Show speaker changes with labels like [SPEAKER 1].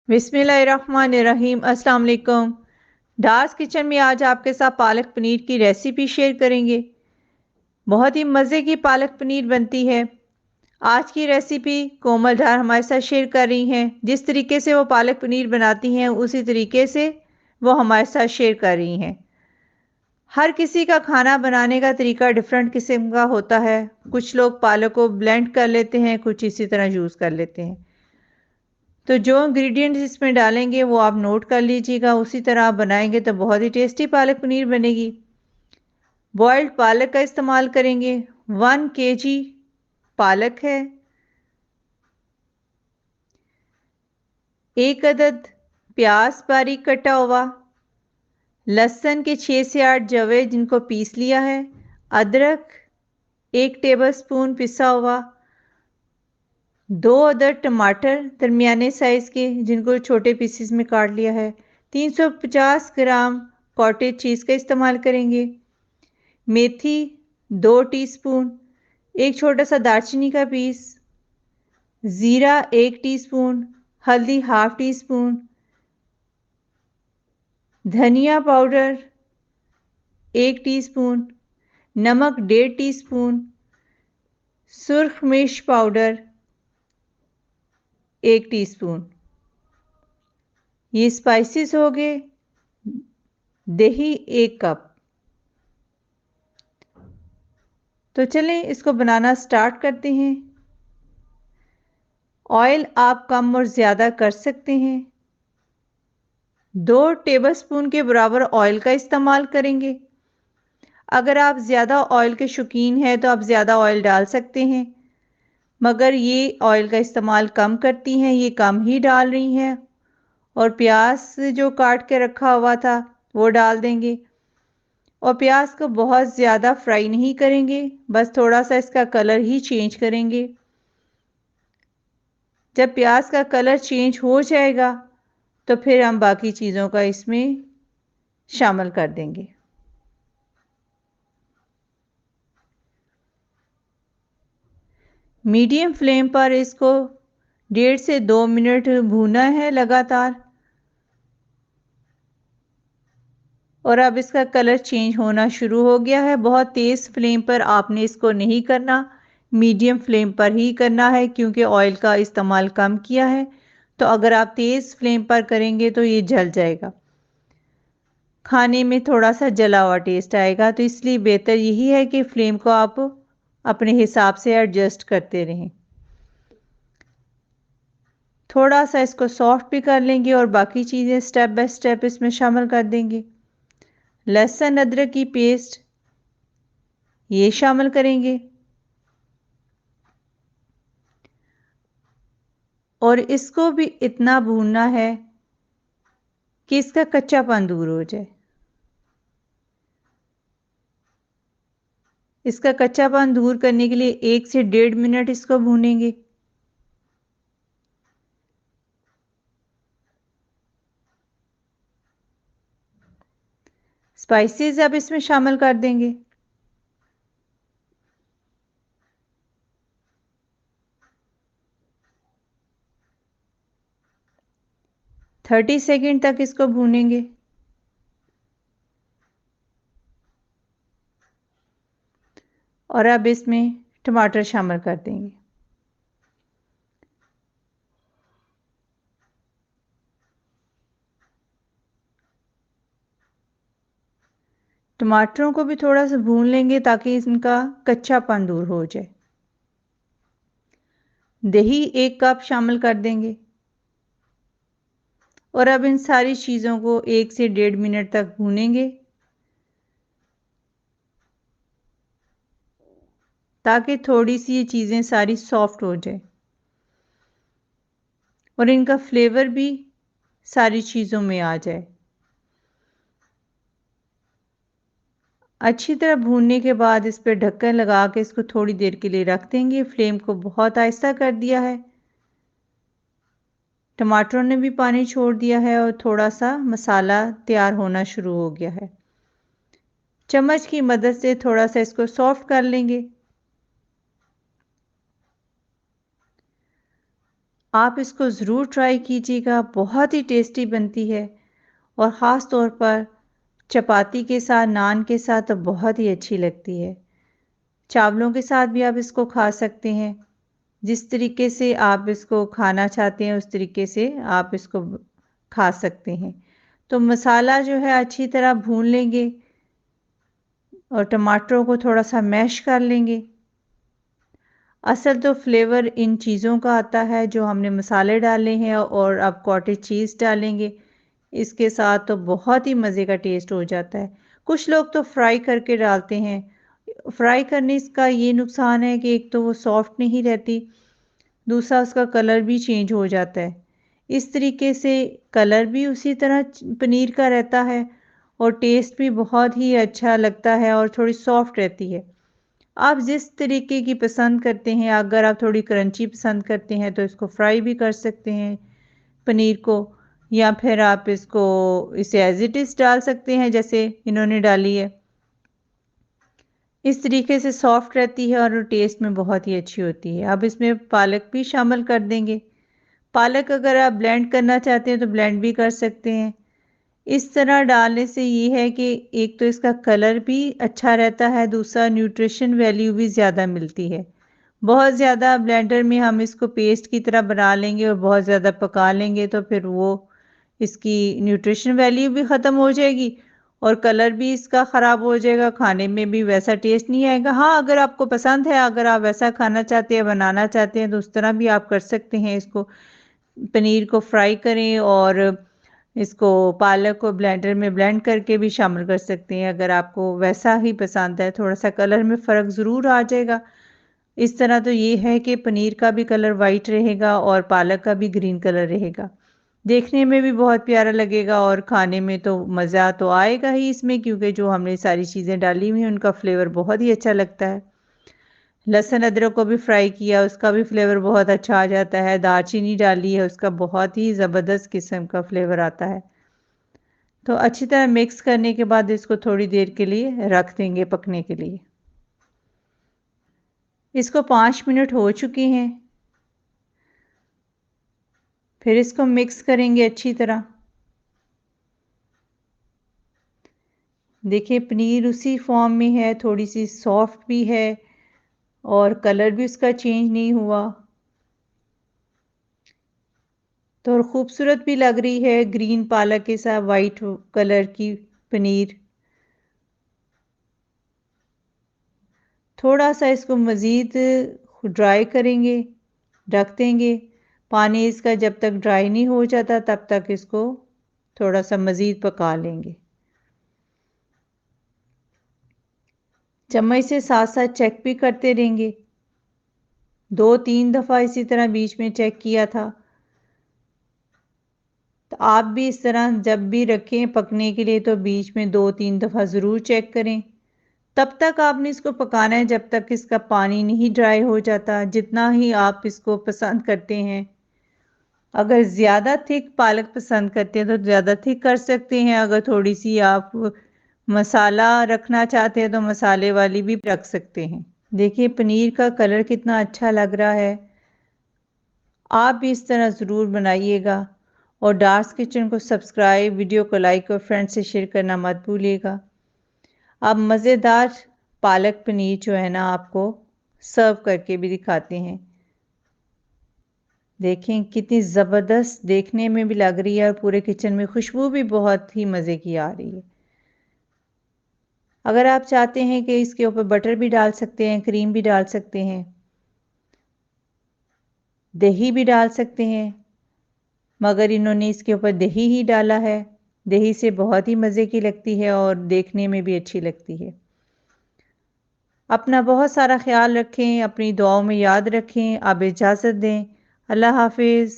[SPEAKER 1] बिस्मिल्लाहिर्रहमानिर्रहीम। अस्सलाम वालेकुम। डार्स किचन में आज आपके साथ पालक पनीर की रेसिपी शेयर करेंगे। बहुत ही मज़े की पालक पनीर बनती है। आज की रेसिपी कोमल डार हमारे साथ शेयर कर रही हैं। जिस तरीके से वो पालक पनीर बनाती हैं उसी तरीके से वो हमारे साथ शेयर कर रही हैं। हर किसी का खाना बनाने का तरीका डिफरेंट किस्म का होता है। कुछ लोग पालक को ब्लेंड कर लेते हैं, कुछ इसी तरह यूज़ कर लेते हैं। तो जो इंग्रेडिएंट्स इसमें डालेंगे वो आप नोट कर लीजिएगा, उसी तरह आप बनाएंगे तो बहुत ही टेस्टी पालक पनीर बनेगी। बॉइल्ड पालक का इस्तेमाल करेंगे। 1 kg पालक है। 1 अदद प्याज बारीक कटा हुआ। लहसुन के 6 से 8 जवे जिनको पीस लिया है। अदरक 1 टेबलस्पून पिसा हुआ। 2 अदद टमाटर दरमियाने साइज के जिनको छोटे पीसेस में काट लिया है। 350 ग्राम कॉटेज चीज़ का इस्तेमाल करेंगे। मेथी 2 टीस्पून। एक छोटा सा दालचीनी का पीस। ज़ीरा 1 टीस्पून। हल्दी हाफ टी स्पून। धनिया पाउडर 1 टीस्पून। नमक 1.5 टीस्पून। सुर्ख मिर्च पाउडर 1 टीस्पून। ये स्पाइसेस हो गए। दही 1 कप। तो चलें इसको बनाना स्टार्ट करते हैं। ऑयल आप कम और ज़्यादा कर सकते हैं। 2 टेबलस्पून के बराबर ऑयल का इस्तेमाल करेंगे। अगर आप ज़्यादा ऑयल के शौकीन हैं तो आप ज़्यादा ऑयल डाल सकते हैं, मगर ये ऑयल का इस्तेमाल कम करती हैं, ये कम ही डाल रही हैं। और प्याज जो काट के रखा हुआ था वो डाल देंगे। और प्याज को बहुत ज़्यादा फ्राई नहीं करेंगे, बस थोड़ा सा इसका कलर ही चेंज करेंगे। जब प्याज का कलर चेंज हो जाएगा तो फिर हम बाकी चीज़ों का इसमें शामिल कर देंगे। मीडियम फ्लेम पर इसको 1.5 से 2 मिनट भूना है लगातार। और अब इसका कलर चेंज होना शुरू हो गया है। बहुत तेज़ फ्लेम पर आपने इसको नहीं करना, मीडियम फ्लेम पर ही करना है, क्योंकि ऑयल का इस्तेमाल कम किया है। तो अगर आप तेज़ फ्लेम पर करेंगे तो ये जल जाएगा, खाने में थोड़ा सा जला हुआ टेस्ट आएगा। तो इसलिए बेहतर यही है कि फ्लेम को आप अपने हिसाब से एडजस्ट करते रहें। थोड़ा सा इसको सॉफ्ट भी कर लेंगे और बाकी चीज़ें स्टेप बाय स्टेप इसमें शामिल कर देंगे। लहसुन अदरक की पेस्ट ये शामिल करेंगे और इसको भी इतना भूनना है कि इसका कच्चापन दूर हो जाए। इसका कच्चापन दूर करने के लिए 1 से 1.5 मिनट इसको भूनेंगे। स्पाइसेस अब इसमें शामिल कर देंगे। थर्टी सेकेंड तक इसको भूनेंगे। और अब इसमें टमाटर शामिल कर देंगे। टमाटरों को भी थोड़ा सा भून लेंगे ताकि इनका कच्चापन दूर हो जाए। दही 1 कप शामिल कर देंगे। और अब इन सारी चीज़ों को 1 से 1.5 मिनट तक भूनेंगे ताकि थोड़ी सी ये चीज़ें सारी सॉफ्ट हो जाए और इनका फ्लेवर भी सारी चीज़ों में आ जाए। अच्छी तरह भूनने के बाद इस पर ढक्कन लगा के इसको थोड़ी देर के लिए रख देंगे। फ्लेम को बहुत आहिस्ता कर दिया है। टमाटरों ने भी पानी छोड़ दिया है और थोड़ा सा मसाला तैयार होना शुरू हो गया है। चम्मच की मदद से थोड़ा सा इसको सॉफ्ट कर लेंगे। आप इसको ज़रूर ट्राई कीजिएगा, बहुत ही टेस्टी बनती है और ख़ास तौर पर चपाती के साथ, नान के साथ तो बहुत ही अच्छी लगती है। चावलों के साथ भी आप इसको खा सकते हैं। जिस तरीके से आप इसको खाना चाहते हैं उस तरीके से आप इसको खा सकते हैं। तो मसाला जो है अच्छी तरह भून लेंगे और टमाटरों को थोड़ा-सा मैश कर लेंगे। असल तो फ्लेवर इन चीज़ों का आता है जो हमने मसाले डाले हैं और अब कॉटेज चीज़ डालेंगे। इसके साथ तो बहुत ही मज़े का टेस्ट हो जाता है। कुछ लोग तो फ्राई करके डालते हैं। फ्राई करने का ये नुकसान है कि एक तो वो सॉफ्ट नहीं रहती, दूसरा उसका कलर भी चेंज हो जाता है। इस तरीके से कलर भी उसी तरह पनीर का रहता है और टेस्ट भी बहुत ही अच्छा लगता है और थोड़ी सॉफ्ट रहती है। आप जिस तरीके की पसंद करते हैं, अगर आप थोड़ी क्रंची पसंद करते हैं तो इसको फ्राई भी कर सकते हैं पनीर को, या फिर आप इसको इसे एज़ इट इज़ डाल सकते हैं जैसे इन्होंने डाली है। इस तरीके से सॉफ्ट रहती है और टेस्ट में बहुत ही अच्छी होती है। अब इसमें पालक भी शामिल कर देंगे। पालक अगर आप ब्लेंड करना चाहते हैं तो ब्लेंड भी कर सकते हैं। इस तरह डालने से ये है कि एक तो इसका कलर भी अच्छा रहता है, दूसरा न्यूट्रिशन वैल्यू भी ज़्यादा मिलती है। बहुत ज़्यादा ब्लेंडर में हम इसको पेस्ट की तरह बना लेंगे और बहुत ज़्यादा पका लेंगे तो फिर वो इसकी न्यूट्रिशन वैल्यू भी ख़त्म हो जाएगी और कलर भी इसका ख़राब हो जाएगा, खाने में भी वैसा टेस्ट नहीं आएगा। हाँ, अगर आपको पसंद है, अगर आप वैसा खाना चाहते हैं, बनाना चाहते हैं तो उस तरह भी आप कर सकते हैं। इसको पनीर को फ्राई करें और इसको पालक को ब्लेंडर में ब्लेंड करके भी शामिल कर सकते हैं। अगर आपको वैसा ही पसंद है, थोड़ा-सा कलर में फ़र्क ज़रूर आ जाएगा। इस तरह तो ये है कि पनीर का भी कलर वाइट रहेगा और पालक का भी ग्रीन कलर रहेगा। देखने में भी बहुत प्यारा लगेगा और खाने में तो मज़ा तो आएगा ही इसमें, क्योंकि जो हमने सारी चीज़ें डाली हुई हैं उनका फ्लेवर बहुत ही अच्छा लगता है। लहसुन अदरक को भी फ्राई किया, उसका भी फ्लेवर बहुत अच्छा आ जाता है। दालचीनी डाली है, उसका बहुत ही ज़बरदस्त किस्म का फ्लेवर आता है। तो अच्छी तरह मिक्स करने के बाद इसको थोड़ी देर के लिए रख देंगे पकने के लिए। इसको 5 मिनट हो चुके हैं। फिर इसको मिक्स करेंगे अच्छी तरह। देखिए पनीर उसी फॉर्म में है, थोड़ी सी सॉफ्ट भी है और कलर भी उसका चेंज नहीं हुआ, तो खूबसूरत भी लग रही है ग्रीन पालक के साथ वाइट कलर की पनीर। थोड़ा सा इसको मज़ीद ड्राई करेंगे, ढक देंगे। पानी इसका जब तक ड्राई नहीं हो जाता तब तक इसको थोड़ा सा मज़ीद पका लेंगे। चम्मच से साथ साथ चेक भी करते रहेंगे। 2-3 दफ़ा इसी तरह बीच में चेक किया था। तो आप भी इस तरह जब भी रखें पकने के लिए तो बीच में 2-3 दफ़ा ज़रूर चेक करें। तब तक आपने इसको पकाना है जब तक इसका पानी नहीं ड्राई हो जाता, जितना ही आप इसको पसंद करते हैं। अगर ज़्यादा थिक पालक पसंद करते हैं तो ज़्यादा थिक कर सकते हैं, अगर थोड़ी सी आप मसाला रखना चाहते हैं तो मसाले वाली भी रख सकते हैं। देखिए पनीर का कलर कितना अच्छा लग रहा है। आप भी इस तरह ज़रूर बनाइएगा और डार्स किचन को सब्सक्राइब, वीडियो को लाइक और फ्रेंड से शेयर करना मत भूलिएगा। अब मज़ेदार पालक पनीर जो है ना आपको सर्व करके भी दिखाते हैं। देखें कितनी ज़बरदस्त देखने में भी लग रही है और पूरे किचन में खुशबू भी बहुत ही मज़े की आ रही है। अगर आप चाहते हैं कि इसके ऊपर बटर भी डाल सकते हैं, क्रीम भी डाल सकते हैं, दही भी डाल सकते हैं, मगर इन्होंने इसके ऊपर दही ही डाला है। दही से बहुत ही मज़े की लगती है और देखने में भी अच्छी लगती है। अपना बहुत सारा ख्याल रखें, अपनी दुआओं में याद रखें। अब इजाज़त दें। अल्लाह हाफ़िज़।